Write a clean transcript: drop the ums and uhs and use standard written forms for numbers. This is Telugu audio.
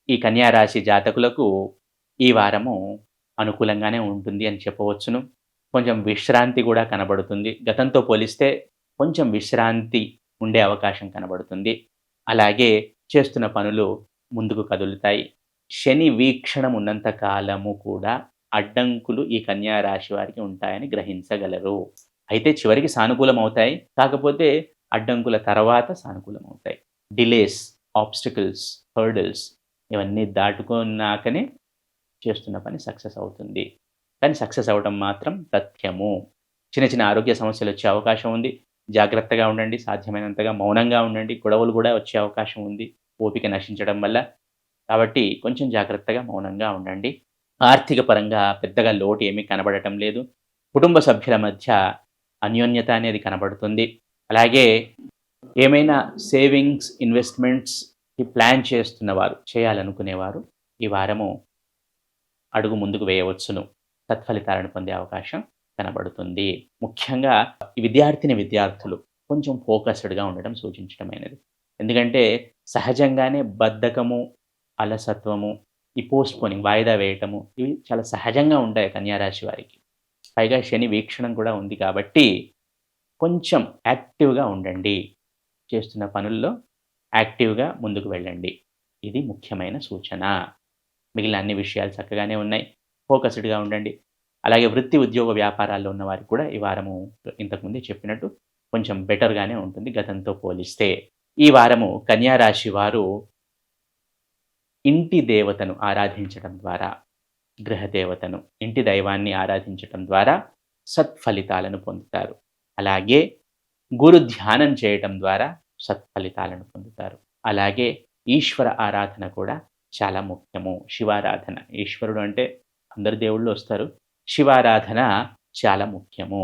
ఈ కన్యా రాశి జాతకులకు ఈ వారము అనుకూలంగానే ఉంటుంది అని చెప్పవచ్చును. కొంచెం విశ్రాంతి గూడా కనబడుతుంది. గతంతో పోలిస్తే కొంచెం విశ్రాంతి ఉండే అవకాశం కనబడుతుంది. అలాగే చేస్తున్న పనులు ముందుకు కదులుతాయి. శని వీక్షణం ఉన్నంత కాలము కూడా అడ్డంకులు ఈ కన్యా రాశి వారికి ఉంటాయని గ్రహించగలరు. అయితే చివరికి సానుకూలమవుతాయి. కాకపోతే అడ్డంకుల తర్వాత సానుకూలమవుతాయి. డిలేస్, ఆబ్స్టికల్స్, హర్డిల్స్ ఇవన్నీ దాటుకున్నాకనే చేస్తున్న పని సక్సెస్ అవుతుంది. కానీ సక్సెస్ అవ్వడం మాత్రం తథ్యము. చిన్న చిన్న ఆరోగ్య సమస్యలొచ్చే అవకాశం ఉంది. జాగ్రత్తగా ఉండండి. సాధ్యమైనంతగా మౌనంగా ఉండండి. గొడవలు గూడా వచ్చే అవకాశం ఉంది. ఓపిక నశించడం వల్ల. కాబట్టి కొంచెం జాగ్రత్తగా మౌనంగా ఉండండి. ఆర్థిక పరంగా పెద్దగా లోటు ఏమీ కనబడటం లేదు. కుటుంబ సభ్యుల మధ్య అన్యోన్యత అనేది కనబడుతుంది. అలాగే ఏమైనా సేవింగ్స్, ఇన్వెస్ట్‌మెంట్స్‌కి ప్లాన్ చేస్తున్నవారు, చేయాలనుకునేవారు ఈ వారము అడుగు ముందుకు వేయవచ్చును. సత్ఫలితాలను పొందే అవకాశం కనబడుతుంది. ముఖ్యంగా ఈ విద్యార్థులు కొంచెం ఫోకస్డ్‌గా ఉండడం సూచించడమైనది. ఎందుకంటే సహజంగానే బద్ధకము, అలసత్వము, ఈ పోస్ట్‌పోనింగ్ వాయిదా వేయటము ఇవి చాలా సహజంగా ఉంటాయి కన్యా రాశి వారికి. పైగా శని వీక్షణం కూడా ఉంది కాబట్టి కొంచెం యాక్టివ్‌గా ఉండండి. చేస్తున్న పనుల్లో యాక్టివ్‌గా ముందుకు వెళ్ళండి. ఇది ముఖ్యమైన సూచన. మిగిలిన అన్ని విషయాలు చక్కగానే ఉన్నాయి. ఫోకస్డ్‌గా ఉండండి. అలాగే వృత్తి, ఉద్యోగ వ్యాపారాల్లో ఉన్నవారికి కూడా ఈ వారము ఇంతకుముందే చెప్పినట్టు కొంచెం బెటర్‌గానే ఉంటుంది గతంతో పోలిస్తే. ఈ వారము కన్యా రాశి వారు ఇంటి దేవతను ఆరాధించడం ద్వారా, గృహదేవతను, ఇంటి దైవాన్ని ఆరాధించటం ద్వారా సత్ఫలితాలను పొందుతారు. అలాగే గురు ధ్యానం చేయటం ద్వారా సత్ఫలితాలను పొందుతారు. అలాగే ఈశ్వర ఆరాధన కూడా చాలా ముఖ్యము. శివారాధన. ఈశ్వరుడు అంటే అందరు దేవుళ్ళు వస్తారు. శివారాధన చాలా ముఖ్యము.